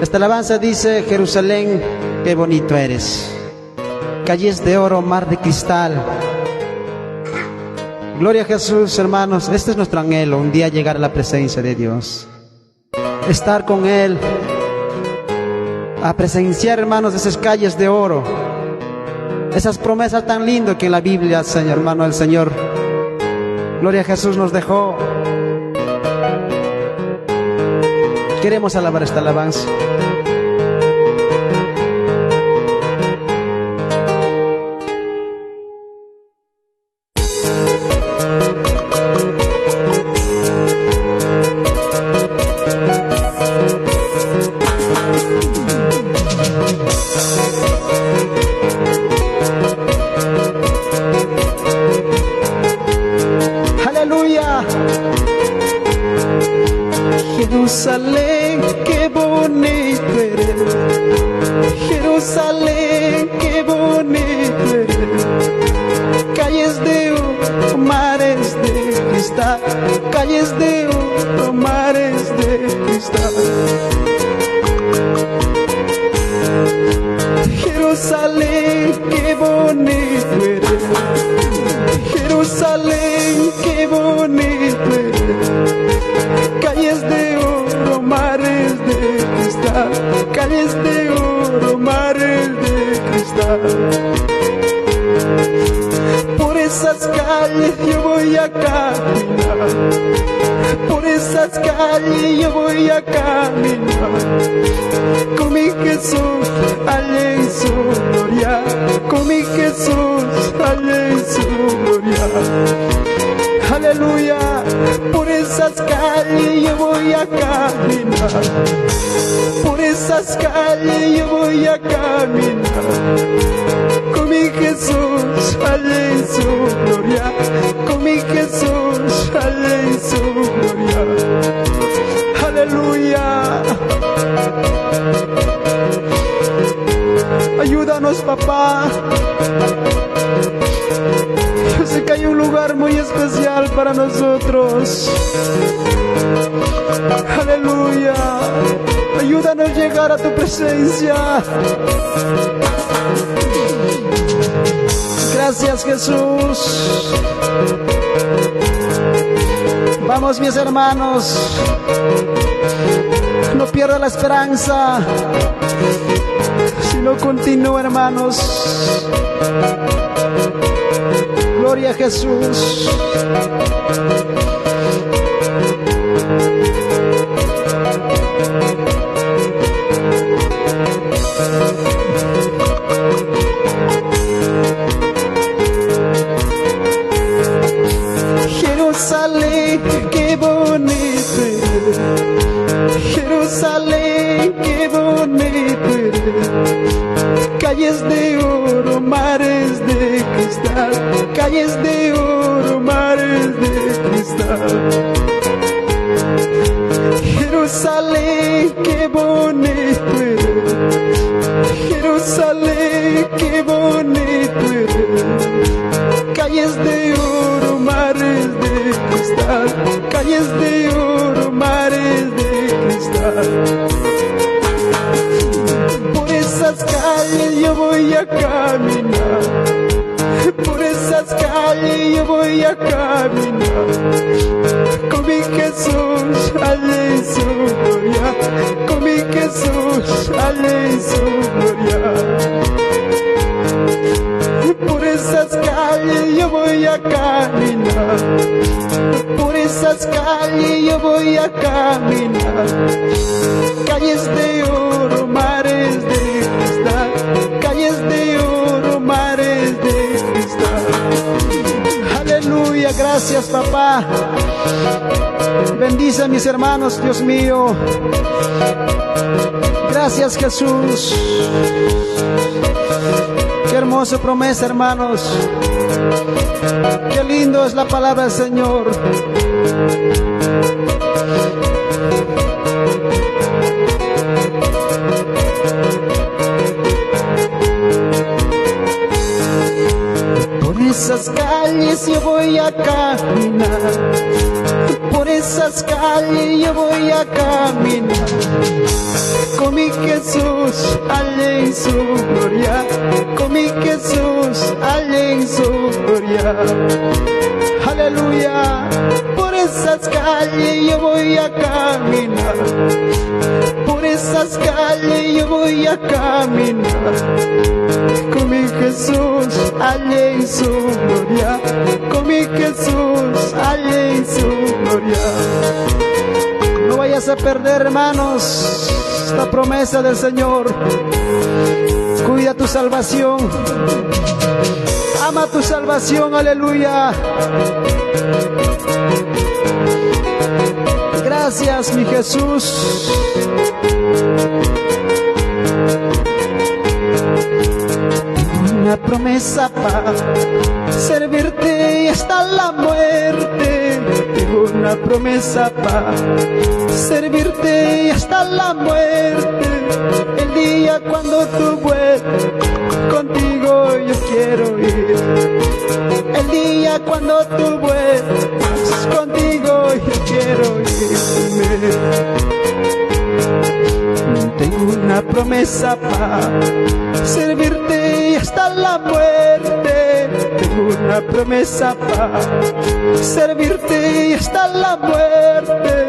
Esta alabanza dice: Jerusalén, qué bonito eres, calles de oro, mar de cristal. Gloria a Jesús, hermanos. Este es nuestro anhelo, un día llegar a la presencia de Dios, estar con Él, a presenciar, hermanos, esas calles de oro, esas promesas tan lindas que en la Biblia, Señor, hermano, el Señor, gloria a Jesús, nos dejó. Queremos alabar esta alabanza. Aleluya. Jerusalén, qué bonito eres. Jerusalén, qué bonito eres. Calles de oro, mares de cristal. Calles de oro, mares de cristal. Jerusalén, qué bonito eres. Jerusalén, qué bonito eres. Calles de oro, mares de cristal. Calles de oro, mares de cristal. Por esas calles yo voy a caminar. Por esas calles yo voy a caminar. Con mi Jesús allá en su gloria. Con mi Jesús allá en su gloria. Aleluya. Por esas calles yo voy a caminar. Por esas calles yo voy a caminar. Con mi Jesús allá en su gloria. Con mi Jesús allá en su gloria. Aleluya. Ayúdanos, papá. Yo sé que hay un lugar muy especial para nosotros. Aleluya. Ayúdanos a llegar a tu presencia. Gracias, Jesús. Vamos, mis hermanos. No pierda la esperanza. Si no, continúa, hermanos. Gloria a Jesús. Jerusalén, qué bonito eres. Jerusalén, qué bonito eres. Calles de oro, mares de cristal. Calles de oro, mares de cristal. Jerusalén, qué bonito eres. Jerusalén, qué bonito eres. Calles de oro, mares de cristal. Calles de oro, mares de cristal. Por esas calles yo voy a caminar. Por esas calles yo voy a caminar. Con mi Jesús allá en su gloria. Con mi Jesús allá en su gloria. Por esas calles yo voy a caminar. Por esas calles yo voy a caminar. Calles de oro, mares de cristal. Calles de oro, mares de cristal. Aleluya, gracias, papá. Bendice a mis hermanos, Dios mío. Gracias, Jesús. Qué hermosa promesa, hermanos. Qué lindo es la palabra del Señor. Por esas calles yo voy a caminar. Por esas calles calles yo voy a caminar, con mi Jesús, allá en su gloria, con mi Jesús, allá en su gloria. Aleluya, por esas calles yo voy a caminar, por esas calles yo voy a caminar, con mi Jesús, allá en su gloria, con mi Jesús, allá en su gloria. No vayas a perder, hermanos, esta promesa del Señor. Cuida tu salvación, ama tu salvación, aleluya. Gracias, mi Jesús. Una promesa para servirte hasta la muerte. Tengo una promesa para servirte hasta la muerte. El día cuando tú vuelvas, contigo yo quiero ir. El día cuando tú vuelvas, contigo yo quiero irme. Tengo una promesa para servirte hasta la muerte. Tengo una promesa para servirte hasta la muerte.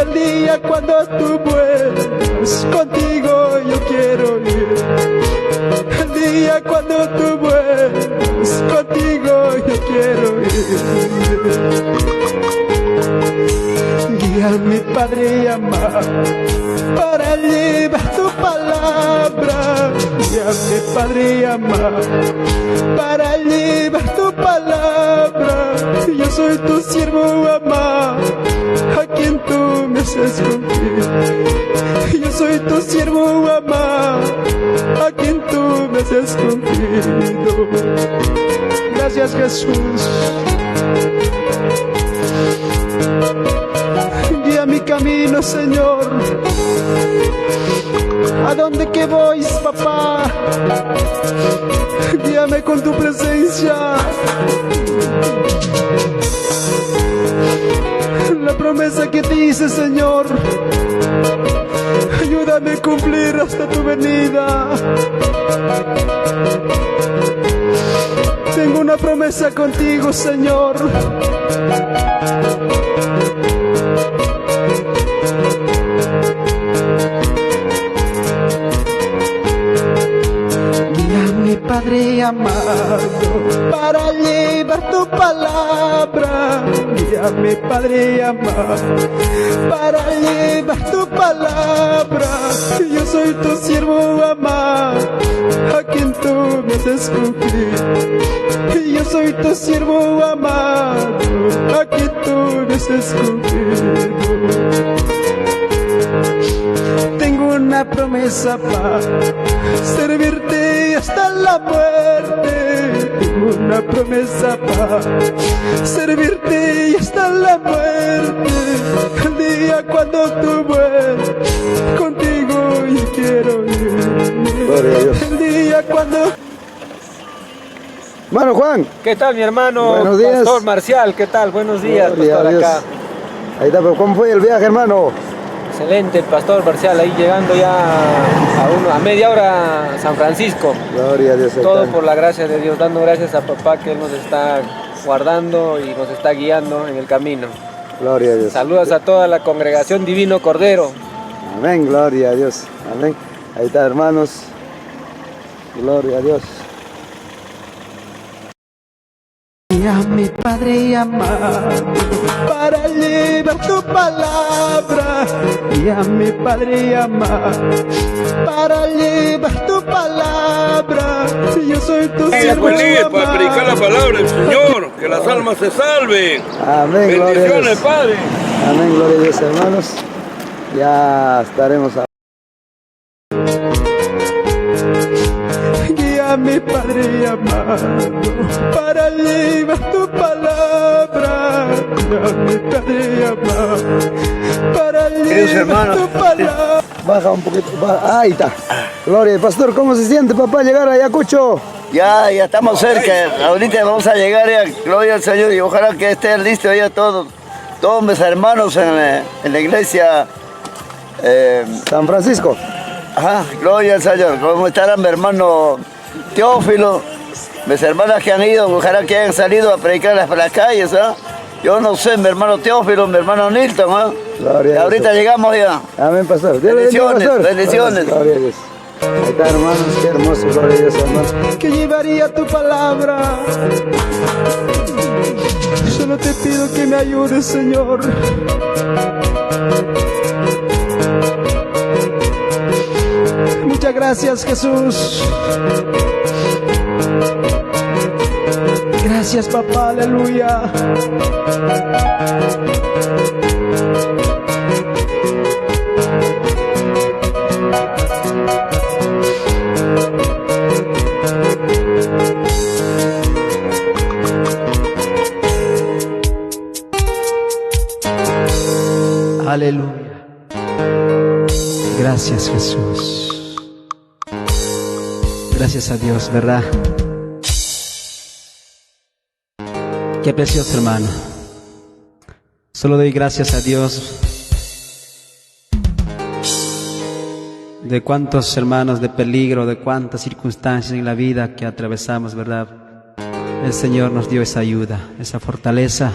El día cuando tú vuelvas, contigo yo quiero ir. El día cuando tú vuelvas, contigo yo quiero ir. Guíame, Padre amado, para llevar tu palabra. Guíame, Padre amado, para llevar tu palabra. Yo soy tu siervo amado, a quien tú me haces confiar. Yo soy tu siervo amado, a quien tú me haces confiar. Gracias, Jesús. Guía mi camino, Señor. ¿A dónde que voy, papá? Guíame con tu presencia. La promesa que te hice, Señor, ayúdame a cumplir hasta tu venida. Tengo una promesa contigo, Señor. Guíame, Padre amado, para llevar tu palabra. Guíame, Padre amado, para llevar tu palabra. Yo soy tu siervo amado, a quien tú me haces cumplir. Yo soy tu siervo amado, a quien tú me haces cumplir. Tengo una promesa para servirte hasta la muerte. Tengo una promesa para servirte hasta la muerte. El día cuando tú vuelvas, contigo yo quiero ir. Gloria a Dios. El día cuando... Hermano Juan. ¿Qué tal, mi hermano? Buenos días. Pastor Marcial, ¿qué tal? Buenos días, Gloria pastor, a Dios. acá. Ahí está, pero ¿cómo fue el viaje, hermano? Excelente, el pastor Marcial, ahí llegando ya a media hora a San Francisco. Gloria a Dios. Todo por la gracia de Dios, dando gracias a papá que Él nos está guardando y nos está guiando en el camino. Gloria a Dios. Saludos a toda la congregación Divino Cordero. Amén, gloria a Dios. Amén. Ahí está, hermanos. Gloria a Dios. Guíame, Padre amado, para llevar tu palabra. Guíame, Padre amado, para llevar tu palabra. Yo soy tu siervo amado. Para predicar la palabra del Señor, que las almas se salven. Amén, gloria a Bendiciones, Dios. Padre. Amén, gloria a Dios, hermanos. Ya estaremos a... Guíame, Padre amado, para llevar tu palabra. Guíame, Padre amado, para llevar tu palabra. Baja un poquito. Ahí está. Gloria. Pastor, ¿cómo se siente, papá, llegar a Ayacucho? Ya estamos cerca, ahorita vamos a llegar ya, gloria al Señor, y ojalá que estén listos ya todos todos mis hermanos en la iglesia. San Francisco. Ajá, gloria al Señor. Como estará mi hermano Teófilo, mis hermanas que han ido, ojalá que hayan salido a predicar por las calles, ¿ah? Yo no sé, mi hermano Teófilo, mi hermano Nilton, ¿ah? Gloria a ahorita Dios. llegamos ya. Amén, pastor. Dios le bendiga, Bendiciones, pastor. bendiciones. Gloria a Dios. Ahí está, hermanos, qué hermoso, gloria a Dios, hermano. Que llevaría tu palabra. Solo te pido que me ayudes, Señor. Muchas gracias, Jesús. Gracias, papá, aleluya. Aleluya. Gracias, Jesús. Gracias a Dios, ¿verdad? Qué precioso, hermano. Solo doy gracias a Dios de cuántos hermanos de peligro, de cuántas circunstancias en la vida que atravesamos, ¿verdad? El Señor nos dio esa ayuda, esa fortaleza.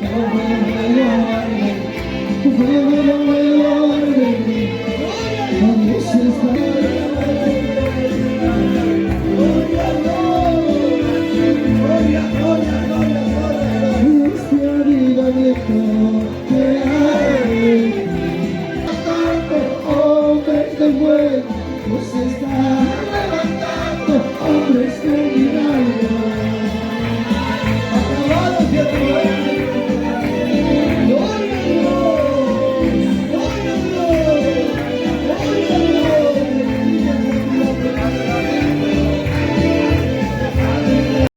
Oh,